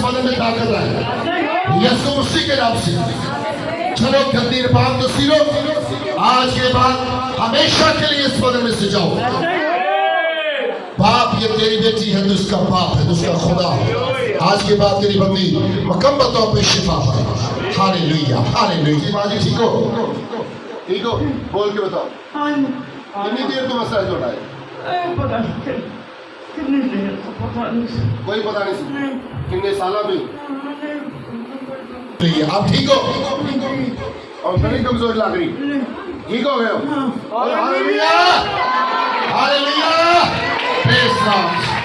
बदन में ताकत आए यीशु मसीह के नाम से। चलो गंदी बात तो सिरो, आज के बाद हमेशा के लिए इस बदन में से जाओ। बाप ये तेरी बेटी है, उसका बाप है, उसका खुदा है। आज के बाद तेरी बंदी मुकम्मल तौर पे शिफा पाए। Hallelujah hallelujah. बाजी ठीक हो? ठीक हो? बोल के बताओ कितनी देर तो मसला जोड़ा है? पता नहीं कितनी देर को पता नहीं। कोई पता नहीं कितने साल में। आप ठीक हो? और बड़ी कमजोर लग रही, ठीक हो गए हो? Hallelujah hallelujah. Praise God.